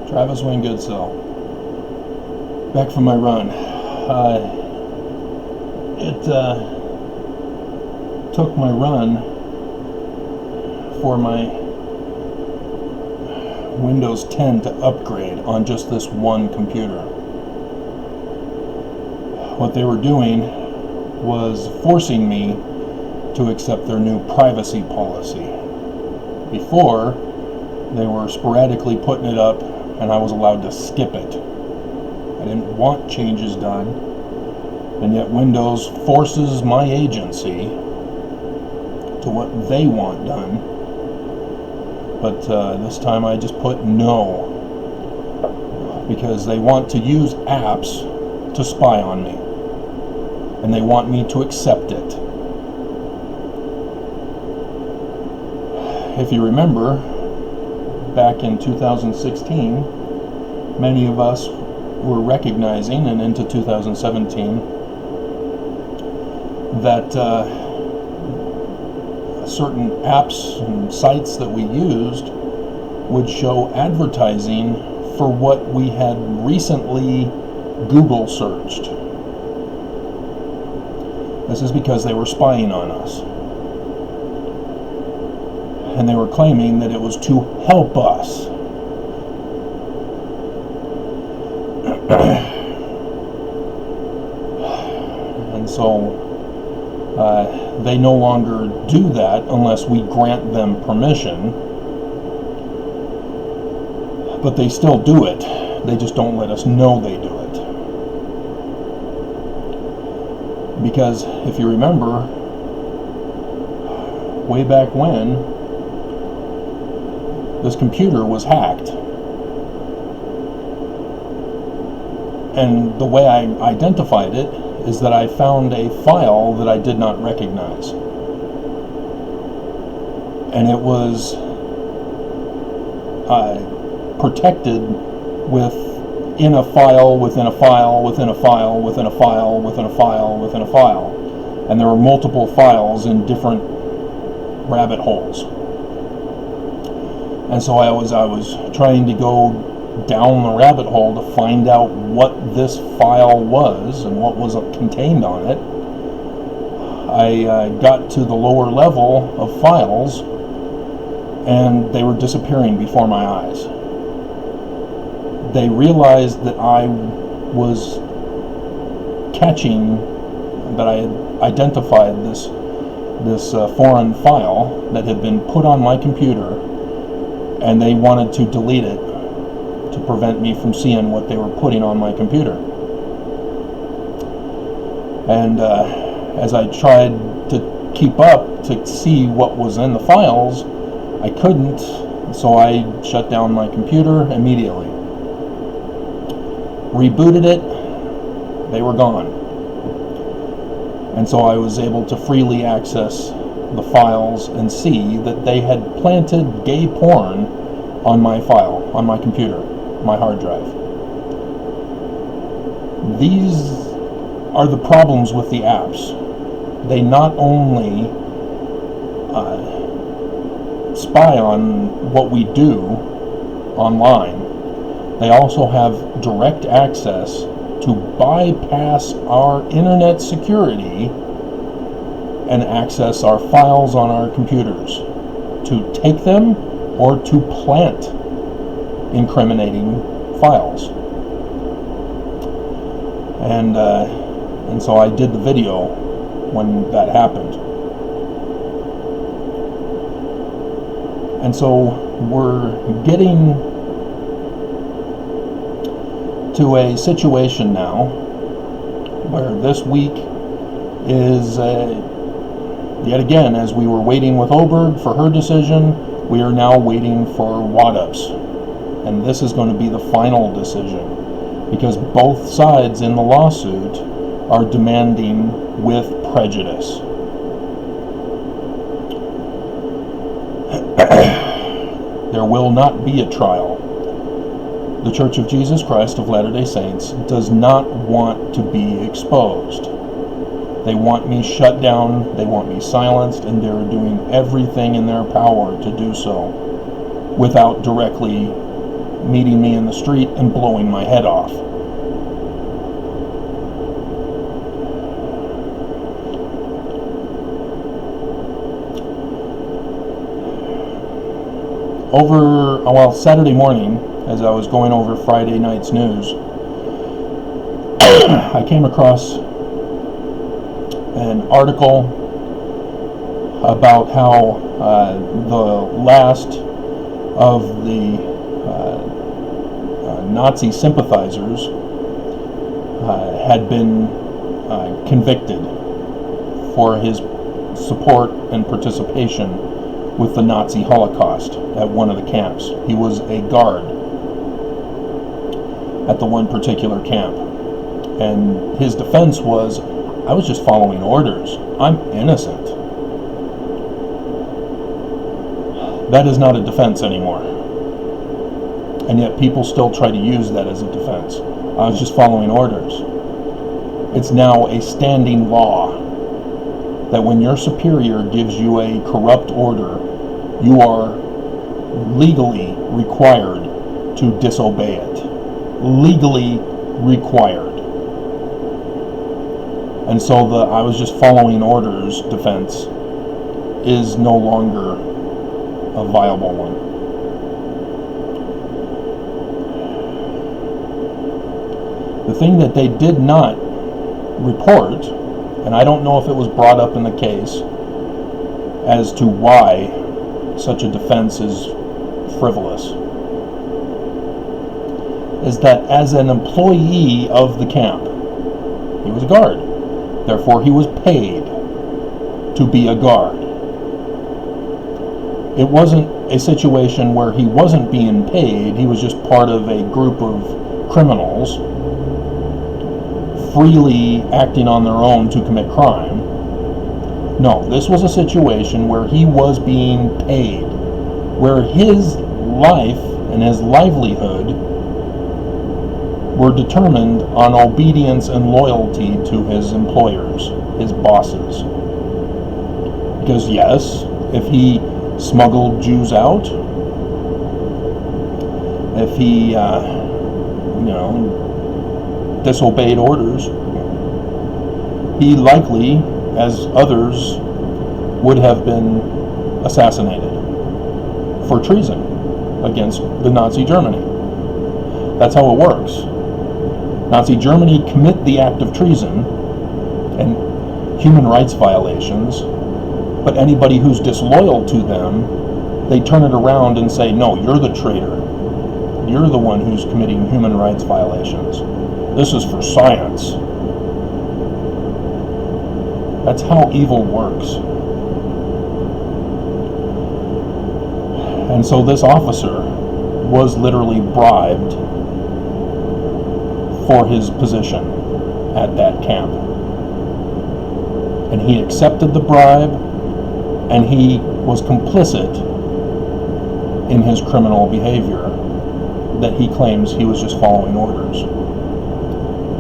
Travis Wayne Goodsell. Back from my run. It took my run for my Windows 10 to upgrade on just this one computer. What they were doing was forcing me to accept their new privacy policy. Before, they were sporadically putting it up and I was allowed to skip it. I didn't want changes done, and yet Windows forces my agency to what they want done. But this time I just put no, because they want to use apps to spy on me, and they want me to accept it. If you remember, back in 2016, many of us were recognizing, and into 2017, that certain apps and sites that we used would show advertising for what we had recently Google searched. This is because they were spying on us. And they were claiming that it was to help us. And so they no longer do that unless we grant them permission. But they still do it. They just don't let us know they do it. Because if you remember, way back when, this computer was hacked. And the way I identified it is that I found a file that I did not recognize. And it was protected within a file, within a file, within a file, within a file, within a file, within a file. And there were multiple files in different rabbit holes. And so I was trying to go down the rabbit hole to find out what this file was and what was contained on it. I got to the lower level of files, and they were disappearing before my eyes. They realized that I was catching, that I had identified this foreign file that had been put on my computer, and they wanted to delete it to prevent me from seeing what they were putting on my computer. And as I tried to keep up to see what was in the files, I couldn't, so I shut down my computer immediately. Rebooted it, they were gone. And so I was able to freely access the files and see that they had planted gay porn on my file, on my computer, my hard drive. These are the problems with the apps. They not only spy on what we do online, they also have direct access to bypass our internet security and access our files on our computers, to take them or to plant incriminating files. And so I did the video when that happened. And so we're getting to a situation now where this week is yet again, as we were waiting with Oberg for her decision, we are now waiting for Wadup's. And this is going to be the final decision, because both sides in the lawsuit are demanding with prejudice. There will not be a trial. The Church of Jesus Christ of Latter-day Saints does not want to be exposed. They want me shut down, they want me silenced, and they're doing everything in their power to do so without directly meeting me in the street and blowing my head off. Saturday morning, as I was going over Friday night's news, I came across an article about how the last of the Nazi sympathizers had been convicted for his support and participation with the Nazi Holocaust at one of the camps. He was a guard at the one particular camp. And his defense was, I was just following orders. I'm innocent. That is not a defense anymore. And yet people still try to use that as a defense. I was just following orders. It's now a standing law that when your superior gives you a corrupt order, you are legally required to disobey it. Legally required. And so the I was just following orders defense is no longer a viable one. The thing that they did not report, and I don't know if it was brought up in the case as to why such a defense is frivolous, is that as an employee of the camp, he was a guard. Therefore, he was paid to be a guard. It wasn't a situation where he wasn't being paid, he was just part of a group of criminals freely acting on their own to commit crime. No, this was a situation where he was being paid, where his life and his livelihood were determined on obedience and loyalty to his employers, his bosses. Because yes, if he smuggled Jews out, if he, disobeyed orders, he likely, as others, would have been assassinated for treason against the Nazi Germany. That's how it works. Nazi Germany commit the act of treason and human rights violations, but anybody who's disloyal to them, they turn it around and say, no, you're the traitor. You're the one who's committing human rights violations. This is for science. That's how evil works. And so this officer was literally bribed for his position at that camp. And he accepted the bribe, and he was complicit in his criminal behavior that he claims he was just following orders.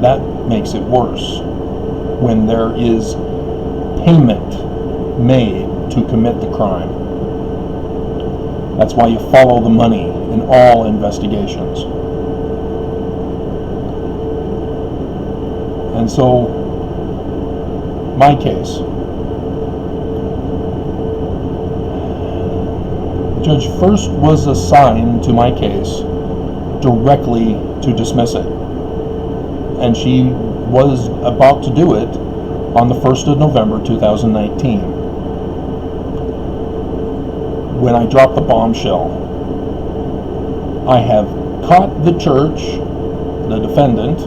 That makes it worse when there is payment made to commit the crime. That's why you follow the money in all investigations. And so, my case, Judge first was assigned to my case directly to dismiss it. And she was about to do it on the 1st of November 2019. When I dropped the bombshell, I have caught the church, the defendant,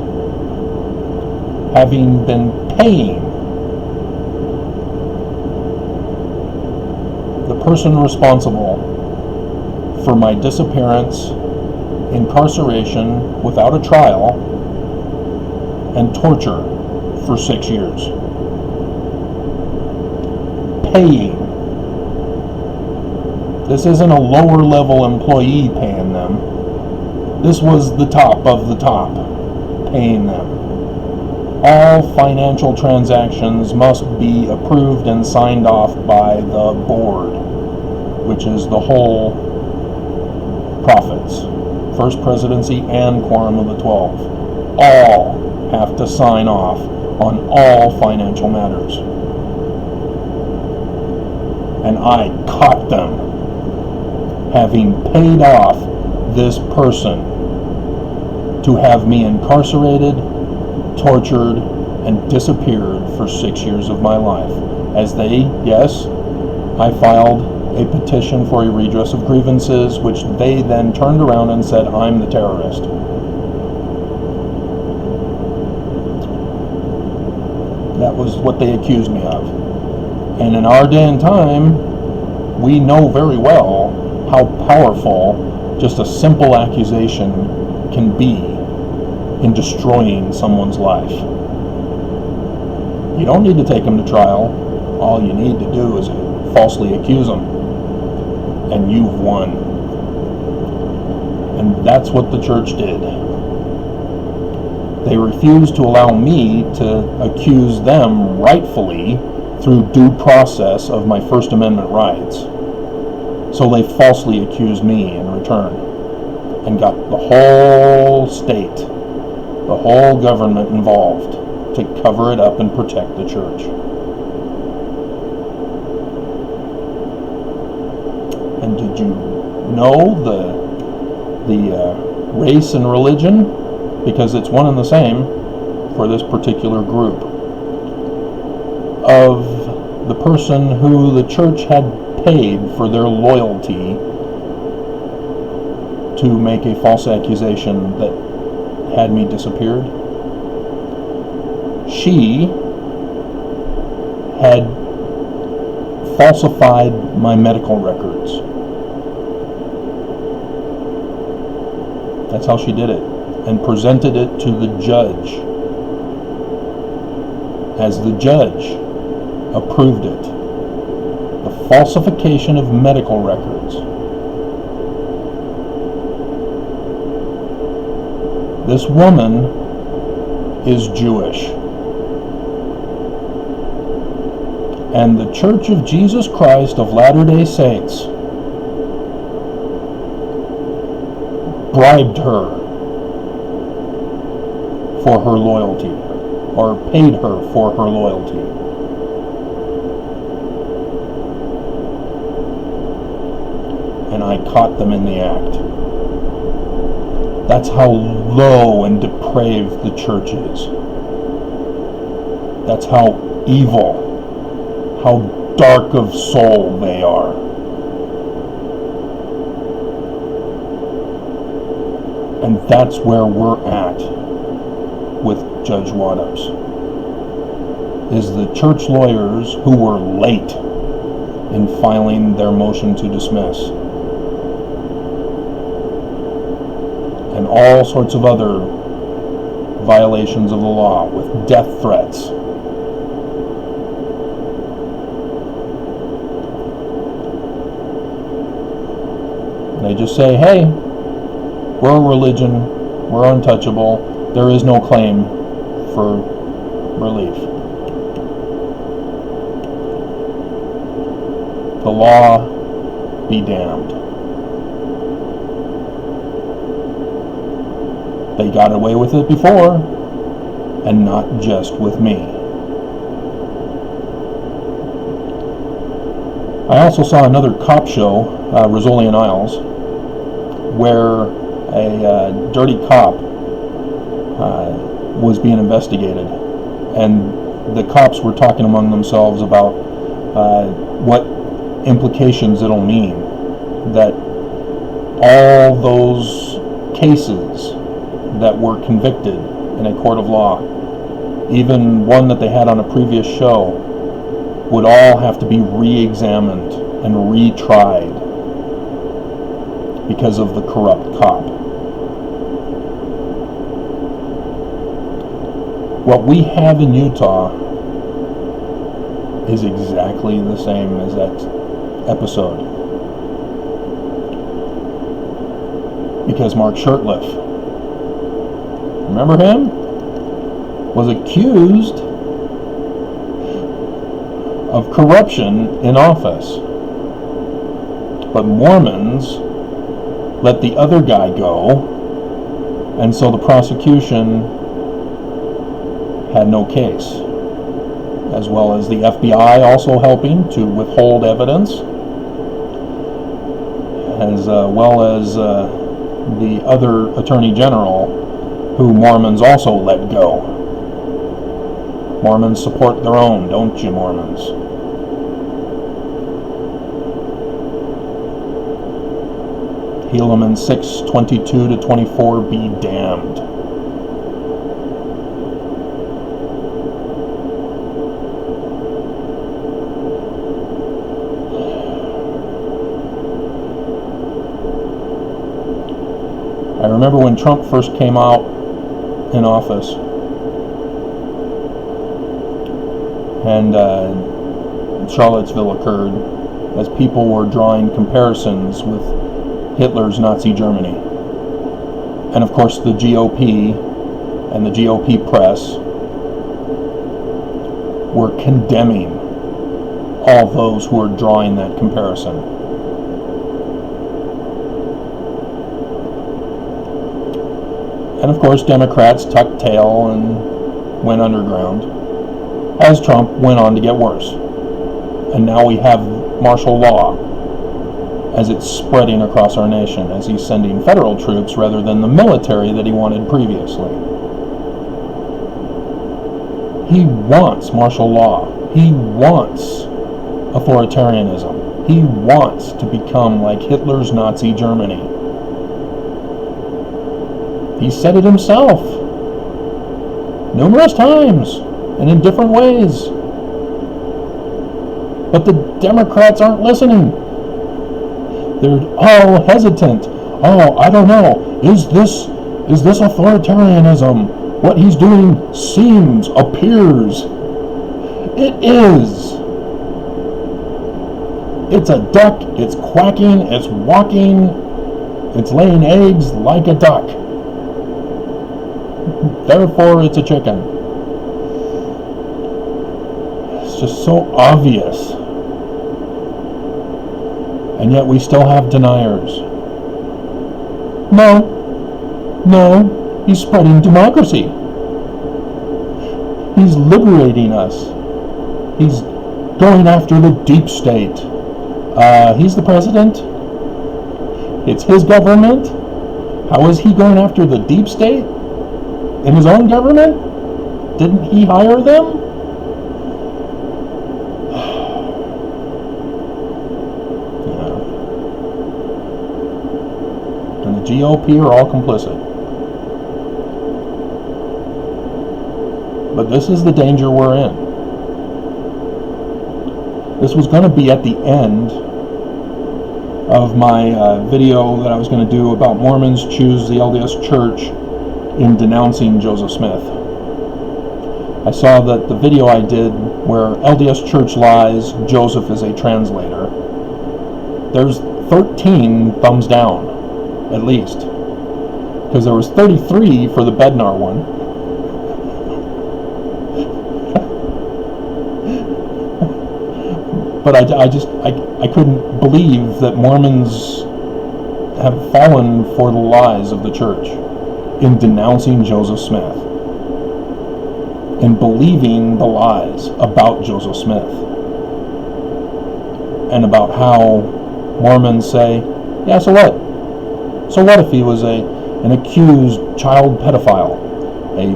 having been paying the person responsible for my disappearance, incarceration without a trial, and torture for 6 years. Paying. This isn't a lower level employee paying them. This was the top of the top paying them. All financial transactions must be approved and signed off by the board, which is the whole profits First Presidency and Quorum of the 12 all have to sign off on all financial matters. And I caught them having paid off this person to have me incarcerated, tortured, and disappeared for 6 years of my life. As they, yes, I filed a petition for a redress of grievances, which they then turned around and said I'm the terrorist. That was what they accused me of. And in our day and time, we know very well how powerful just a simple accusation can be in destroying someone's life. You don't need to take them to trial. All you need to do is falsely accuse them, and you've won. And that's what the church did. They refused to allow me to accuse them rightfully through due process of my First Amendment rights. So they falsely accused me in return and got the whole state, the whole government involved to cover it up and protect the church. And did you know the race and religion? Because it's one and the same for this particular group, of the person who the church had paid for their loyalty to make a false accusation that had me disappeared. She had falsified my medical records. That's how she did it, and presented it to the judge. As the judge approved it. The falsification of medical records. This woman is Jewish. And the Church of Jesus Christ of Latter-day Saints bribed her for her loyalty, or paid her for her loyalty. And I caught them in the act. That's how low and depraved the church is. That's how evil, how dark of soul they are. And that's where we're at with Judge Waddups, is the church lawyers who were late in filing their motion to dismiss, and all sorts of other violations of the law with death threats. And they just say, hey, we're a religion, we're untouchable, there is no claim for relief. The law be damned. They got away with it before, and not just with me. I also saw another cop show, Rizzoli and Isles, where a dirty cop was being investigated, and the cops were talking among themselves about what implications it'll mean that all those cases that were convicted in a court of law, even one that they had on a previous show, would all have to be re-examined and retried because of the corrupt cop. What we have in Utah is exactly the same as that episode. Because Mark Shurtleff, remember him? Was accused of corruption in office. But Mormons let the other guy go, and so the prosecution had no case, as well as the FBI also helping to withhold evidence, as well as the other Attorney General, who Mormons also let go. Mormons support their own, don't you, Mormons? Helaman 6:22-24, be damned. I remember when Trump first came out in office, and Charlottesville occurred, as people were drawing comparisons with Hitler's Nazi Germany. And of course the GOP and the GOP press were condemning all those who were drawing that comparison. And of course Democrats tucked tail and went underground, as Trump went on to get worse. And now we have martial law as it's spreading across our nation, as he's sending federal troops rather than the military that he wanted previously. He wants martial law. He wants authoritarianism. He wants to become like Hitler's Nazi Germany. He said it himself numerous times and in different ways. But the Democrats aren't listening. They're all hesitant. Oh, I don't know. Is this authoritarianism? What he's doing appears. It is. It's a duck. It's quacking. It's walking. It's laying eggs like a duck. Therefore, it's a chicken. It's just so obvious. And yet we still have deniers. No, he's spreading democracy. He's liberating us. He's going after the deep state. He's the president. It's his government. How is he going after the deep state? In his own government? Didn't he hire them? GOP are all complicit. But this is the danger we're in. This was going to be at the end of my video that I was going to do about Mormons choose the LDS Church in denouncing Joseph Smith. I saw that the video I did where LDS Church lies, Joseph is a translator. There's 13 thumbs down. At least, because there was 33 for the Bednar one. But I couldn't believe that Mormons have fallen for the lies of the church in denouncing Joseph Smith, in believing the lies about Joseph Smith, and about how Mormons say, yeah, so what? So what if he was an accused child pedophile, a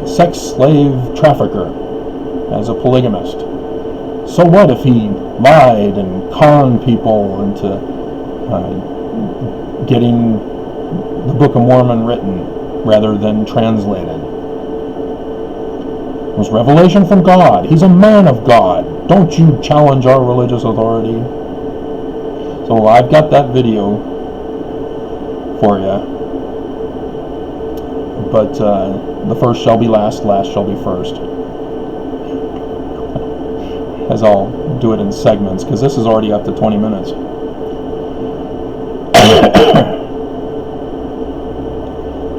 sex slave trafficker, as a polygamist? So what if he lied and conned people into getting the Book of Mormon written rather than translated? It was revelation from God. He's a man of God. Don't you challenge our religious authority. So I've got that video for you, but the first shall be last, last shall be first, as I'll do it in segments, because this is already up to 20 minutes.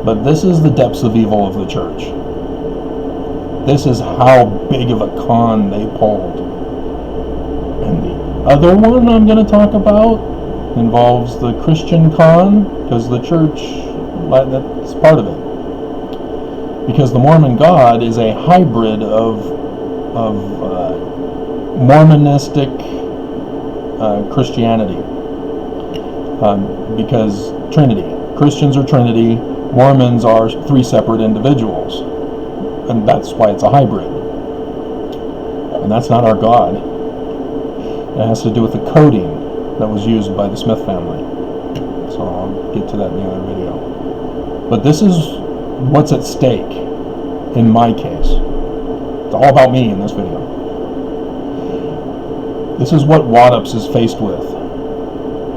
But this is the depths of evil of the church. This is how big of a con they pulled. And the other one I'm going to talk about involves the Christian con, because the church, that's part of it. Because the Mormon God is a hybrid of Mormonistic Christianity. Because Trinity. Christians are Trinity, Mormons are three separate individuals. And that's why it's a hybrid. And that's not our God. It has to do with the coding that was used by the Smith family. So I'll get to that in the other video. But this is what's at stake in my case. It's all about me in this video. This is what Waddups is faced with.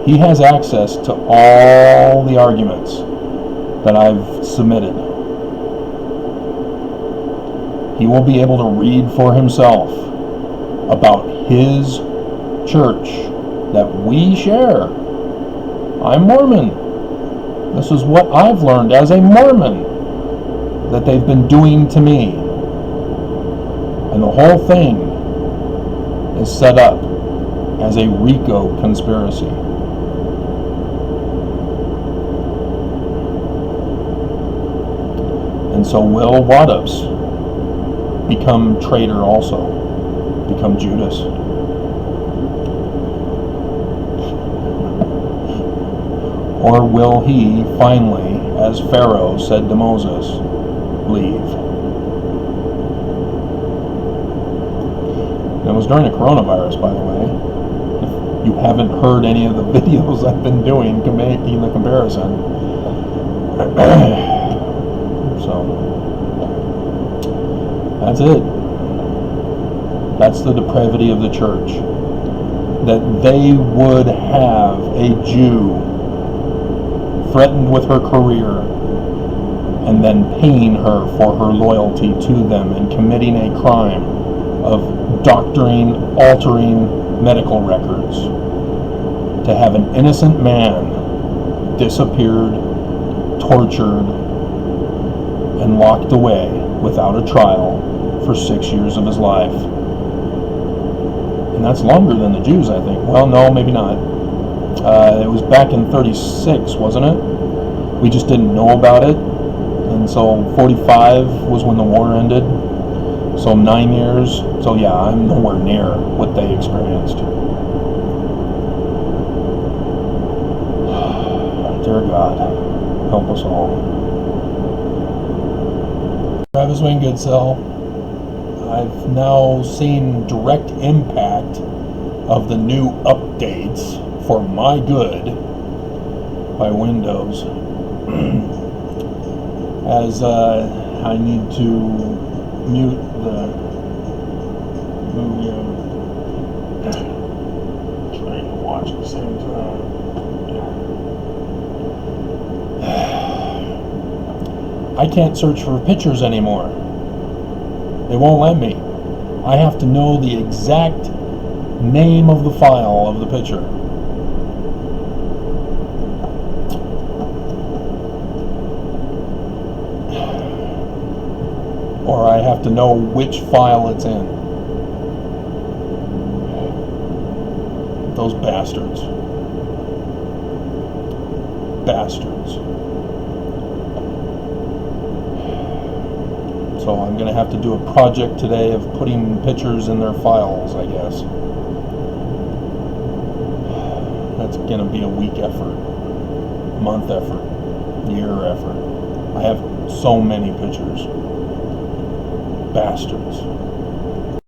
He has access to all the arguments that I've submitted. He will be able to read for himself about his church that we share. I'm Mormon. This is what I've learned as a Mormon that they've been doing to me. And the whole thing is set up as a RICO conspiracy. And so will Waddups become traitor also? Become Judas? Or will he finally, as Pharaoh said to Moses, leave? And it was during the coronavirus, by the way. If you haven't heard any of the videos I've been doing making the comparison. So, that's it. That's the depravity of the church. That they would have a Jew threatened with her career and then paying her for her loyalty to them and committing a crime of doctoring, altering medical records, to have an innocent man disappeared, tortured, and locked away without a trial for 6 years of his life. And that's longer than the Jews, I think. Well, no, maybe not. It was back in 36, wasn't it? We just didn't know about it. And so 45 was when the war ended. So 9 years. So yeah, I'm nowhere near what they experienced. Dear God, help us all. Travis Wayne Goodsell. I've now seen direct impact of the new updates for my good by Windows. As I need to mute the movie I'm trying to watch at the same time. I can't search for pictures anymore. They won't let me. I have to know the exact name of the file of the picture. Or I have to know which file it's in. Those bastards. Bastards. So I'm going to have to do a project today of putting pictures in their files, I guess. That's going to be a week effort, month effort, year effort. I have so many pictures. Bastards.